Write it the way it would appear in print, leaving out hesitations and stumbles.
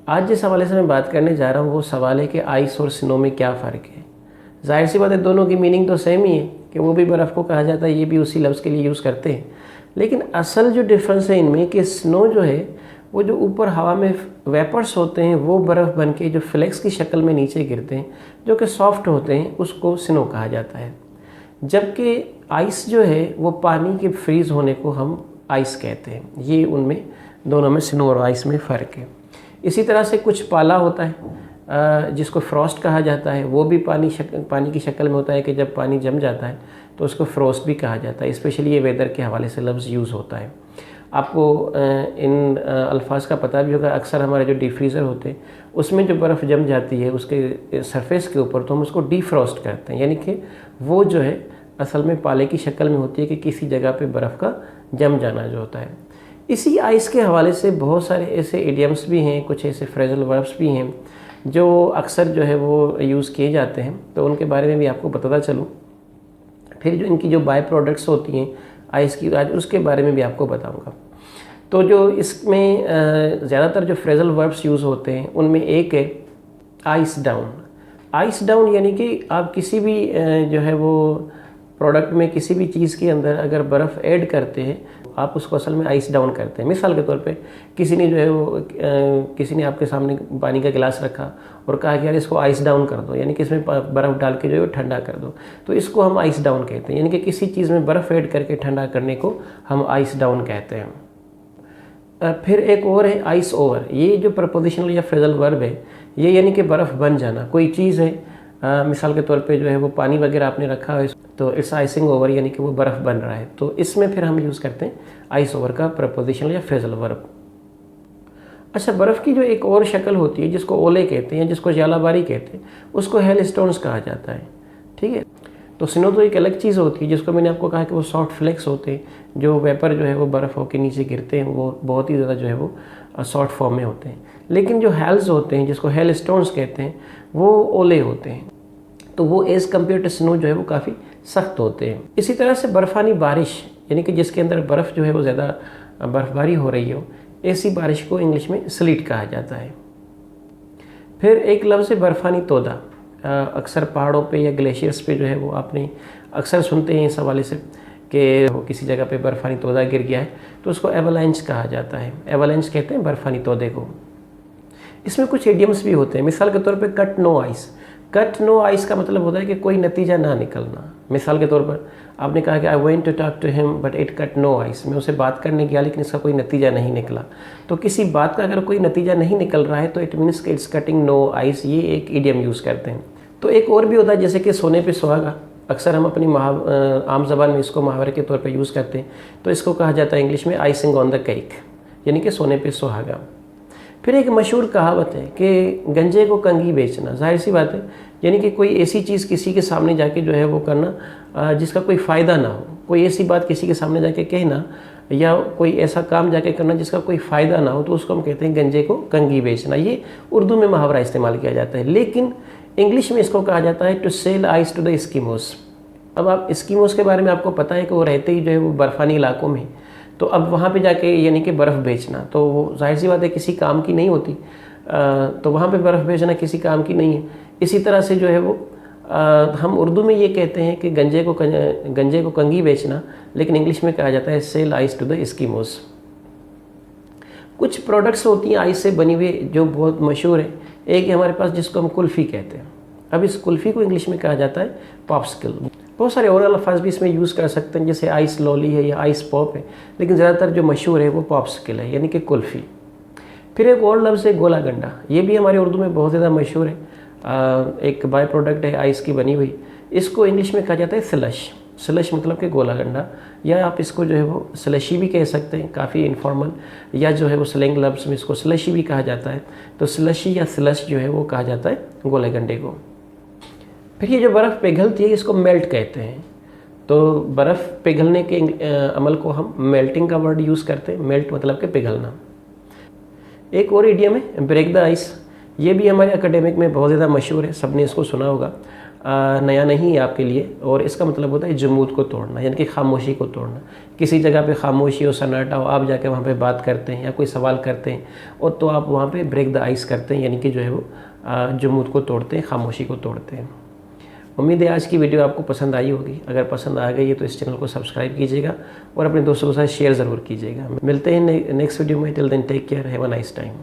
आज जिस हवाले से मैं बात करने जा रहा हूँ वो सवाल है कि आइस और स्नो में क्या फ़र्क है। जाहिर सी बात है दोनों की मीनिंग तो सेम ही है कि वो भी बर्फ़ को कहा जाता है, ये भी उसी लफ्ज़ के लिए यूज़ करते हैं। लेकिन असल जो डिफरेंस है इनमें कि स्नो जो है वो जो ऊपर हवा में वेपर्स होते हैं वो बर्फ़ बन के जो फ्लेक्स की शक्ल में नीचे गिरते हैं जो कि सॉफ्ट होते हैं, उसको स्नो कहा जाता है। जबकि आइस जो है वो पानी के फ्रीज़ होने को हम आइस कहते हैं। ये उनमें दोनों में स्नो और आइस में फ़र्क है। इसी तरह से कुछ पाला होता है जिसको फ्रॉस्ट कहा जाता है, वो भी पानी की शक्ल में होता है कि जब पानी जम जाता है तो उसको फ्रॉस्ट भी कहा जाता है। स्पेशली ये वेदर के हवाले से लफ्ज़ यूज़ होता है। आपको इन अल्फाज का पता भी होगा। अक्सर हमारे जो डीप फ्रीज़र होते हैं उसमें जो बर्फ़ जम जाती है उसके सरफेस के ऊपर तो हम उसको डीफ्रॉस्ट करते हैं, यानी कि वो जो है असल में पाले की शक्ल में होती है कि किसी जगह पे बर्फ़ का जम जाना जो होता है। इसी आइस के हवाले से बहुत सारे ऐसे इडियम्स भी हैं, कुछ ऐसे फ्रेजल वर्ब्स भी हैं जो अक्सर जो है वो यूज़ किए जाते हैं, तो उनके बारे में भी आपको बताता चलूँ। फिर जो इनकी जो बाय प्रोडक्ट्स होती हैं आइस की, आज उसके बारे में भी आपको बताऊंगा। तो जो इसमें ज़्यादातर जो फ्रेजल वर्ब्स यूज़ होते हैं उनमें एक है आइस डाउन। आइस डाउन यानी कि आप किसी भी जो है वो प्रोडक्ट में किसी भी चीज़ के अंदर अगर बर्फ़ ऐड करते हैं आप उसको असल में आइस डाउन करते हैं। मिसाल के तौर पे किसी ने जो है वो किसी ने आपके सामने पानी का गिलास रखा और कहा कि यार इसको आइस डाउन कर दो, यानी कि इसमें बर्फ़ डाल के जो है वो ठंडा कर दो, तो इसको हम आइस डाउन कहते हैं। यानी कि किसी चीज़ में बर्फ़ ऐड करके ठंडा करने को हम आइस डाउन कहते हैं। फिर एक और है आइस ओवर। ये जो प्रपोजिशनल या फ्रेजल वर्ब है ये यानी कि बर्फ़ बन जाना। कोई चीज़ है मिसाल के तौर पे जो है वो पानी वगैरह आपने रखा है तो इट्स आइसिंग ओवर, यानी कि वो बर्फ़ बन रहा है, तो इसमें फिर हम यूज़ करते हैं आइस ओवर का प्रपोजिशनल या फ्रेजल वर्ब। अच्छा, बर्फ़ की जो एक और शक्ल होती है जिसको ओले कहते हैं, जिसको जालाबारी कहते हैं, उसको हेल स्टोन्स कहा जाता है। ठीक है, तो स्नो तो एक अलग चीज़ होती है जिसको मैंने आपको कहा कि वो सॉफ्ट फ्लेक्स होते हैं, जो वेपर जो है वो बर्फ़ होकर नीचे गिरते हैं, वो बहुत ही ज़्यादा जो है वो सॉफ्ट फॉर्म में होते हैं। लेकिन जो हेल्स होते हैं जिसको हेल स्टोन्स कहते हैं वो ओले होते हैं, तो वो एज़ कम्पेयर टू स्नो जो है वो काफ़ी सख्त होते हैं। इसी तरह से बर्फ़ानी बारिश, यानी कि जिसके अंदर बर्फ़ जो है वो ज़्यादा बर्फ़बारी हो रही हो, ऐसी बारिश को इंग्लिश में स्लीट कहा जाता है। फिर एक लफ्ज़ है बर्फ़ानी तोदा। अक्सर पहाड़ों पे या ग्लेशियर्स पे जो है वो आपने अक्सर सुनते हैं इस हवाले से कि वो किसी जगह पे बर्फ़ानी तोदा गिर गया है तो उसको एवलांच कहा जाता है। एवलांच कहते हैं बर्फ़ानी तोदे को। इसमें कुछ इडियम्स भी होते हैं। मिसाल के तौर पे cut no ice. Cut no ice का मतलब होता है कि कोई नतीजा ना निकलना। मिसाल के तौर पर आपने कहा कि I went to talk to him but it cut no ice. मैं उसे बात करने गया लेकिन इसका कोई नतीजा नहीं निकला। तो किसी बात का अगर कोई नतीजा नहीं निकल रहा है तो इट मीन्स कि इट्स कटिंग नो आइस। ये एक इडियम यूज़ करते हैं। तो एक और भी होता है जैसे कि सोने पे सुहागा। अक्सर हम अपनी आम ज़बान में इसको मुहावरे के तौर पर यूज़ करते हैं, तो इसको कहा जाता है इंग्लिश में आइसिंग ऑन द केक, यानी कि सोने पे सुहागा। फिर एक मशहूर कहावत है कि गंजे को कंघी बेचना। जाहिर सी बात है, यानी कि कोई ऐसी चीज़ किसी के सामने जाके जो है वो करना जिसका कोई फ़ायदा ना हो। कोई ऐसी बात किसी के सामने जाके कहना या कोई ऐसा काम जाके करना जिसका कोई फ़ायदा ना हो, तो उसको हम कहते हैं गंजे को कंघी बेचना। ये उर्दू में मुहावरा इस्तेमाल किया जाता है, लेकिन इंग्लिश में इसको कहा जाता है to sell ice to the Eskimos. अब आप एस्किमोस के बारे में आपको पता है कि वो रहते ही जो है वो बर्फ़ानी इलाकों में, तो अब वहाँ पे जाके यानी कि बर्फ़ बेचना तो वो जाहिर सी बात है किसी काम की नहीं होती। तो वहाँ पे बर्फ़ बेचना किसी काम की नहीं है। इसी तरह से जो है वो हम उर्दू में ये कहते हैं कि गंजे को कंघी बेचना, लेकिन इंग्लिश में कहा जाता है sell ice to the Eskimos. कुछ प्रोडक्ट्स होती हैं आइस से बनी हुई जो बहुत मशहूर है। एक है हमारे पास जिसको हम कुल्फ़ी कहते हैं। अब इस कुल्फ़ी को इंग्लिश में कहा जाता है पॉप्सिकल। बहुत सारे और अल्फाज भी इसमें यूज़ कर सकते हैं, जैसे आइस लॉली है या आइस पॉप है, लेकिन ज़्यादातर जो मशहूर है वो पॉप्सिकल है, यानी कि कुल्फ़ी। फिर एक और लफ्ज़ है गोला गंडा। ये भी हमारे उर्दू में बहुत ज़्यादा मशहूर है। एक बाय प्रोडक्ट है आइस की बनी हुई। इसको इंग्लिश में कहा जाता है स्लश। स्लश मतलब कि गोला गंडा, या आप इसको जो है वो स्लशी भी कह सकते हैं, काफ़ी इनफॉर्मल, या जो है वो स्लैंग लफ्ज़ में इसको स्लशी भी कहा जाता है। तो स्लशी या स्लश जो है वो कहा जाता है गोले गंडे को। फिर ये जो बर्फ़ पिघलती है इसको मेल्ट कहते हैं। तो बर्फ़ पिघलने के अमल को हम मेल्टिंग का वर्ड यूज़ करते हैं। मेल्ट मतलब कि पिघलना। एक और इडियम है ब्रेक द आइस। ये भी हमारे एकेडमिक में बहुत ज़्यादा मशहूर है, सबने इसको सुना होगा। नया नहीं है आपके लिए, और इसका मतलब होता है जुमूद को तोड़ना, यानी कि खामोशी को तोड़ना। किसी जगह पे खामोशी और सन्नाटा हो, आप जाके वहाँ पे बात करते हैं या कोई सवाल करते हैं, और तो आप वहाँ पे ब्रेक द आइस करते हैं, यानी कि जो है वो जुमूद को तोड़ते हैं, खामोशी को तोड़ते हैं। उम्मीद है आज की वीडियो आपको पसंद आई होगी। अगर पसंद आ गई है तो इस चैनल को सब्सक्राइब कीजिएगा और अपने दोस्तों के साथ शेयर ज़रूर कीजिएगा। मिलते हैं नेक्स्ट वीडियो में। Till then take care, have a nice time.